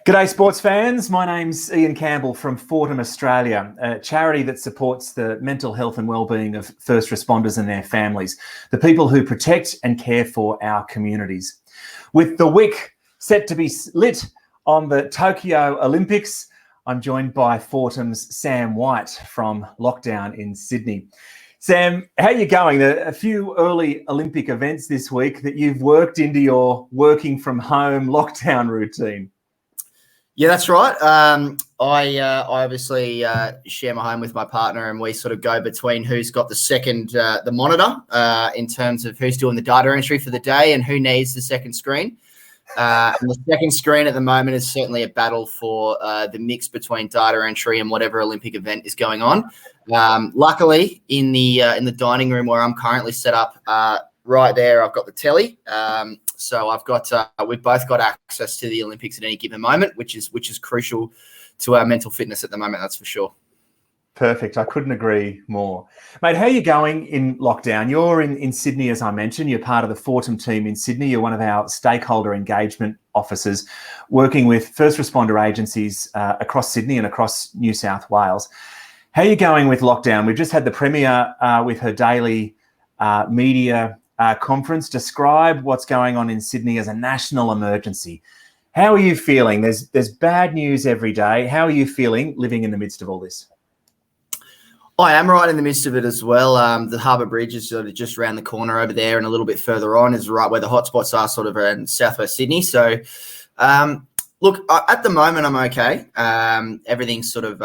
G'day sports fans, my name's Ian Campbell from Fortem Australia, a charity that supports the mental health and wellbeing of first responders and their families, the people who protect and care for our communities. With the wick set to be lit on the Tokyo Olympics, I'm joined by Fortem's Sam White from lockdown in Sydney. Sam, how are you going? There are a few early Olympic events this week that you've worked into your working from home lockdown routine. Yeah, that's right. I obviously share my home with my partner, and we sort of go between who's got the monitor in terms of who's doing the data entry for the day and who needs the second screen. And the second screen at the moment is certainly a battle for the mix between data entry and whatever Olympic event is going on. Luckily, in the dining room where I'm currently set up, right there, I've got the telly. So we've both got access to the Olympics at any given moment, which is crucial to our mental fitness at the moment. That's for sure. Perfect. I couldn't agree more. Mate, how are you going in lockdown? You're in Sydney, as I mentioned. You're part of the Fortem team in Sydney. You're one of our stakeholder engagement officers working with first responder agencies across Sydney and across New South Wales. How are you going with lockdown? We've just had the Premier with her daily media conference describe what's going on in Sydney as a national emergency. How are you feeling? There's bad news every day. How are you feeling living in the midst of all this? I am right in the midst of it as well. The Harbour Bridge is sort of just around the corner over there, and a little bit further on is right where the hotspots are, sort of around southwest Sydney. So, look, at the moment I'm okay. Everything's sort of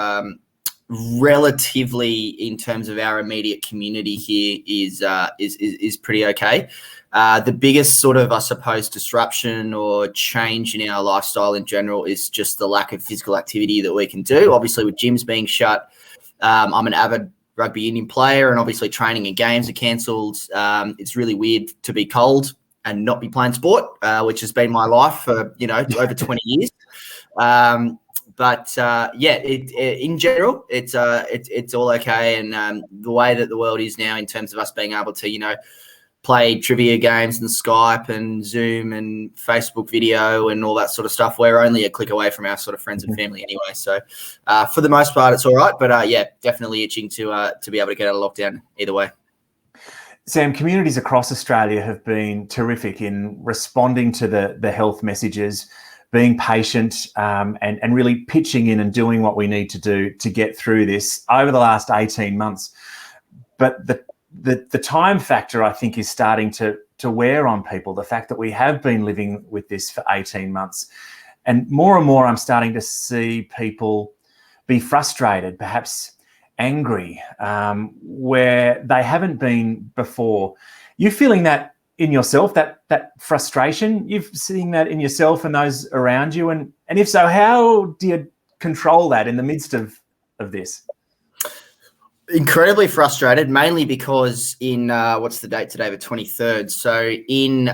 relatively, in terms of our immediate community here, is pretty okay. The biggest sort of, I suppose, disruption or change in our lifestyle in general is just the lack of physical activity that we can do. Obviously, with gyms being shut, I'm an avid rugby union player, and obviously training and games are cancelled. It's really weird to be cold and not be playing sport, which has been my life for over 20 years. But in general, it's all okay. And the way that the world is now, in terms of us being able to, play trivia games and Skype and Zoom and Facebook video and all that sort of stuff, we're only a click away from our sort of friends and family anyway. So for the most part, it's all right. But definitely itching to be able to get out of lockdown either way. Sam, communities across Australia have been terrific in responding to the health messages, being patient and really pitching in and doing what we need to do to get through this over the last 18 months. But the time factor, I think, is starting to wear on people, the fact that we have been living with this for 18 months. And more I'm starting to see people be frustrated, perhaps angry, where they haven't been before. You feeling that in yourself, that frustration? You've seen that in yourself and those around you? And if so, how do you control that in the midst of this? Incredibly frustrated, mainly because in, what's the date today, the 23rd. So in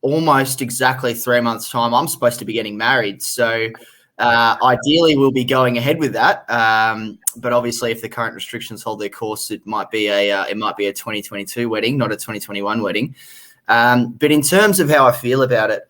almost exactly 3 months' time, I'm supposed to be getting married. So ideally we'll be going ahead with that. But obviously if the current restrictions hold their course, it might be a 2022 wedding, not a 2021 wedding. But in terms of how I feel about it,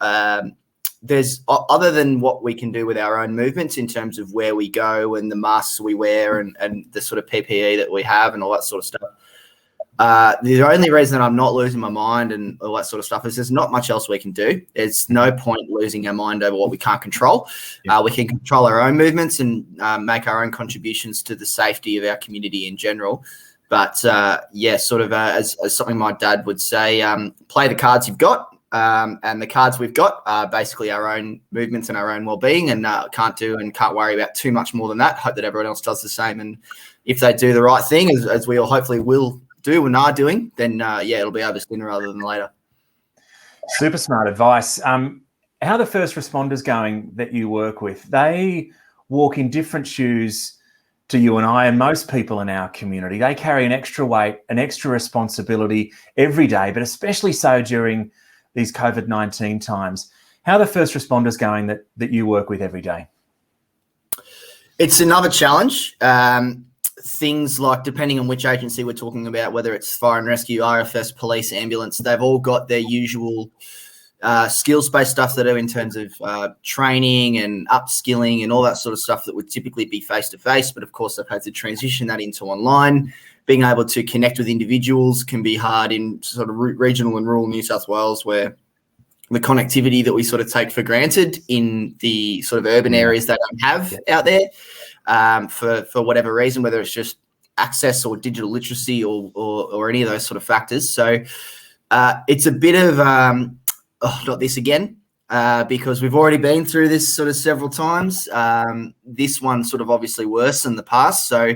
there's, other than what we can do with our own movements in terms of where we go and the masks we wear and the sort of PPE that we have and all that sort of stuff. The only reason I'm not losing my mind and all that sort of stuff is there's not much else we can do. There's no point losing our mind over what we can't control. Yeah. We can control our own movements and make our own contributions to the safety of our community in general. But as something my dad would say, play the cards you've got. And the cards we've got are basically our own movements and our own well-being, and can't worry about too much more than that. Hope that everyone else does the same. And if they do the right thing, as we all hopefully will do and are doing, then it'll be over sooner rather than later. Super smart advice. How are the first responders going that you work with? They walk in different shoes to you and I and most people in our community. They carry an extra weight, an extra responsibility every day, but especially so during these COVID-19 times. How are the first responders going that you work with every day? It's another challenge. Things like, depending on which agency we're talking about, whether it's fire and rescue, RFS, police, ambulance, they've all got their usual skills-based stuff they do in terms of training and upskilling and all that sort of stuff that would typically be face-to-face. But, of course, they've had to transition that into online. Being able to connect with individuals can be hard in sort of regional and rural New South Wales, where the connectivity that we sort of take for granted in the sort of urban areas they don't have out there for whatever reason, whether it's just access or digital literacy or any of those sort of factors. So it's a bit of not this again, because we've already been through this sort of several times. This one sort of obviously worse than the past. So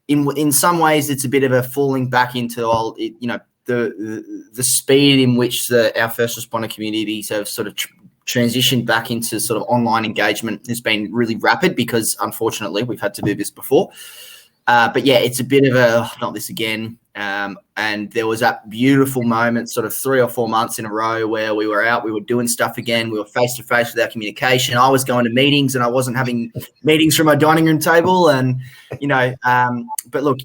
in some ways, it's a bit of a falling back into the speed in which our first responder communities have sort of transitioned back into sort of online engagement has been really rapid, because unfortunately we've had to do this before. But yeah, it's a bit of a not this again. And there was that beautiful moment sort of 3 or 4 months in a row where we were out, we were doing stuff again, we were face to face with our communication. I was going to meetings and I wasn't having meetings from my dining room table. And, but look,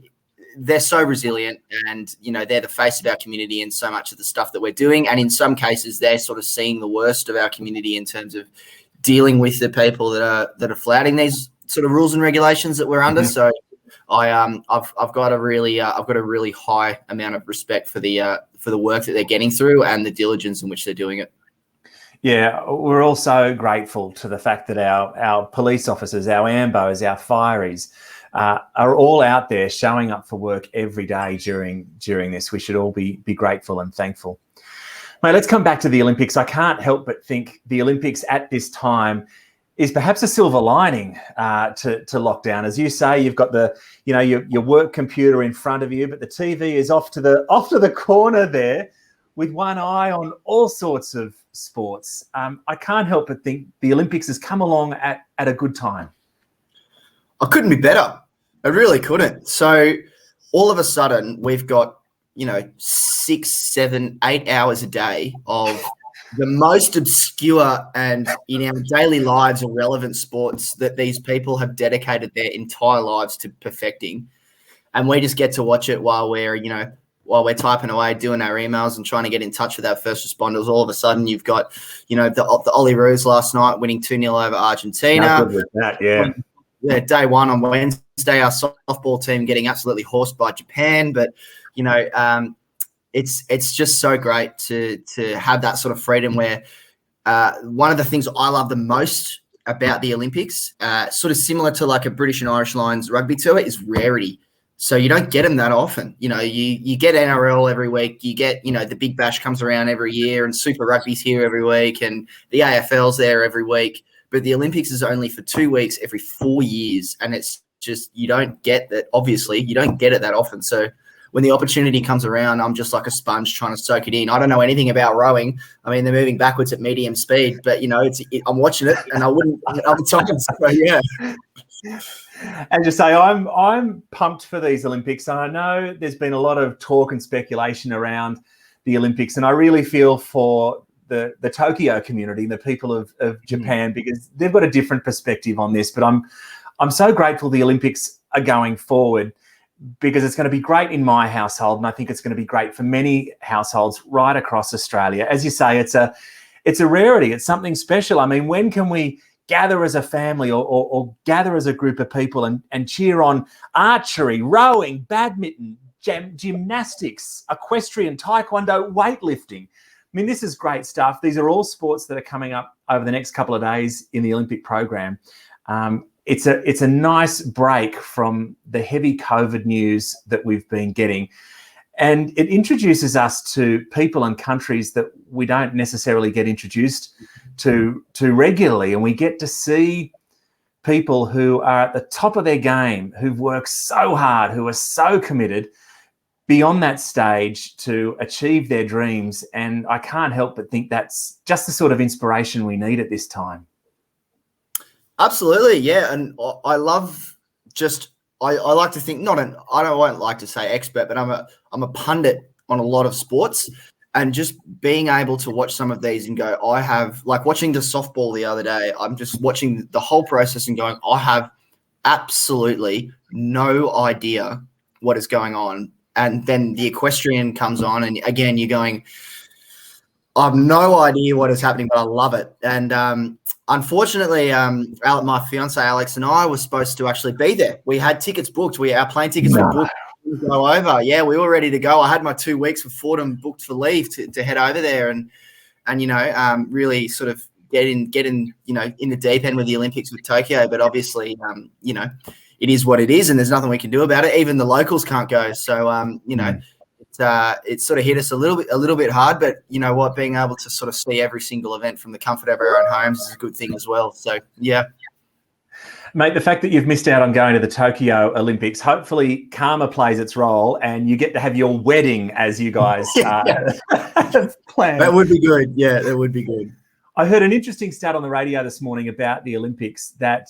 they're so resilient, and, they're the face of our community in so much of the stuff that we're doing. And in some cases, they're sort of seeing the worst of our community in terms of dealing with the people that are flouting these sort of rules and regulations that we're under. So I've got a really high amount of respect for the work that they're getting through and the diligence in which they're doing it. Yeah, we're also grateful to the fact that our police officers, our AMBOs, our fireys are all out there showing up for work every day during this. We should all be grateful and thankful. Mate, let's come back to the Olympics. I can't help but think the Olympics at this time is perhaps a silver lining to lockdown. As you say, you've got your work computer in front of you, but the TV is off to the corner there, with one eye on all sorts of sports. I can't help but think the Olympics has come along at a good time. I couldn't be better. I really couldn't. So all of a sudden, we've got 6, 7, 8 hours a day of the most obscure and in our daily lives irrelevant sports that these people have dedicated their entire lives to perfecting. And we just get to watch it while we're typing away, doing our emails and trying to get in touch with our first responders. All of a sudden you've got, the Ollie Roos last night winning 2-0 over Argentina. How good was that? Yeah. Yeah, day one on Wednesday, our softball team getting absolutely horsed by Japan. But, it's just so great to have that sort of freedom where one of the things I love the most about the Olympics, sort of similar to like a British and Irish Lions rugby tour, is rarity. So you don't get them that often. You get NRL every week. You get, the Big Bash comes around every year, and Super Rugby's here every week, and the AFL's there every week. But the Olympics is only for 2 weeks every 4 years. And it's just, you don't get that. Obviously, you don't get it that often. So when the opportunity comes around, I'm just like a sponge trying to soak it in. I don't know anything about rowing. I mean, they're moving backwards at medium speed, but I'm watching it, and I wouldn't other times. So yeah. As you say, I'm pumped for these Olympics. And I know there's been a lot of talk and speculation around the Olympics, and I really feel for the Tokyo community, the people of Japan, because they've got a different perspective on this. But I'm so grateful the Olympics are going forward, because it's going to be great in my household, and I think it's going to be great for many households right across Australia. As you say, it's a rarity. It's something special. I mean, when can we gather as a family or gather as a group of people and cheer on archery, rowing, badminton, gymnastics, equestrian, taekwondo, weightlifting? I mean, this is great stuff. These are all sports that are coming up over the next couple of days in the Olympic program. It's a nice break from the heavy COVID news that we've been getting. And it introduces us to people and countries that we don't necessarily get introduced to regularly. And we get to see people who are at the top of their game, who've worked so hard, who are so committed beyond that stage to achieve their dreams. And I can't help but think that's just the sort of inspiration we need at this time. Absolutely, yeah. And I love I like to think, I won't like to say expert, but I'm a pundit on a lot of sports, and just being able to watch some of these and go, I have, like watching the softball the other day, I'm just watching the whole process and going, I have absolutely no idea what is going on. And then the equestrian comes on, and again, you're going, I've no idea what is happening, but I love it. And unfortunately, my fiance Alex and I were supposed to actually be there. We had tickets booked. Our plane tickets were booked to go over. Yeah, we were ready to go. I had my 2 weeks with Fortem booked for leave to head over there and really sort of get in in the deep end with the Olympics with Tokyo. But obviously, it is what it is, and there's nothing we can do about it. Even the locals can't go. So it sort of hit us a little bit hard, but you know what, being able to sort of see every single event from the comfort of our own homes is a good thing as well. So yeah. Mate, the fact that you've missed out on going to the Tokyo Olympics, hopefully karma plays its role and you get to have your wedding as you guys plan. That would be good. Yeah, that would be good. I heard an interesting stat on the radio this morning about the Olympics that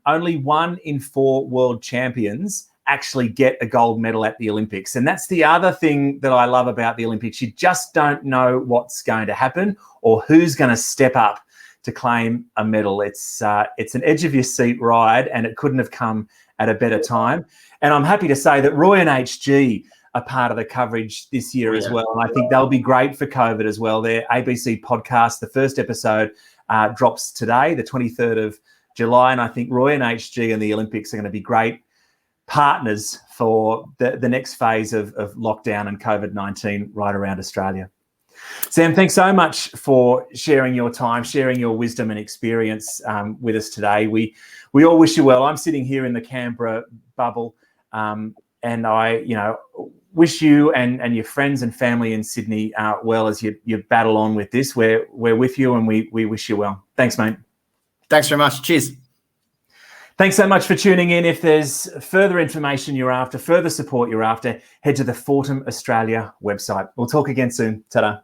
only 1 in 4 world champions actually get a gold medal at the Olympics. And that's the other thing that I love about the Olympics. You just don't know what's going to happen or who's going to step up to claim a medal. It's an edge of your seat ride, and it couldn't have come at a better time. And I'm happy to say that Roy and HG are part of the coverage this year as well. And I think they'll be great for COVID as well. Their ABC podcast, the first episode drops today, the 23rd of July. And I think Roy and HG and the Olympics are going to be great partners for the next phase of lockdown and COVID-19 right around Australia. Sam, thanks so much for sharing your time, sharing your wisdom and experience with us today. We all wish you well. I'm sitting here in the Canberra bubble, and I, wish you and your friends and family in Sydney well as you battle on with this. We're with you, and we wish you well. Thanks, mate. Thanks very much. Cheers. Thanks so much for tuning in. If there's further information you're after, further support you're after, head to the Fortem Australia website. We'll talk again soon. Ta-da.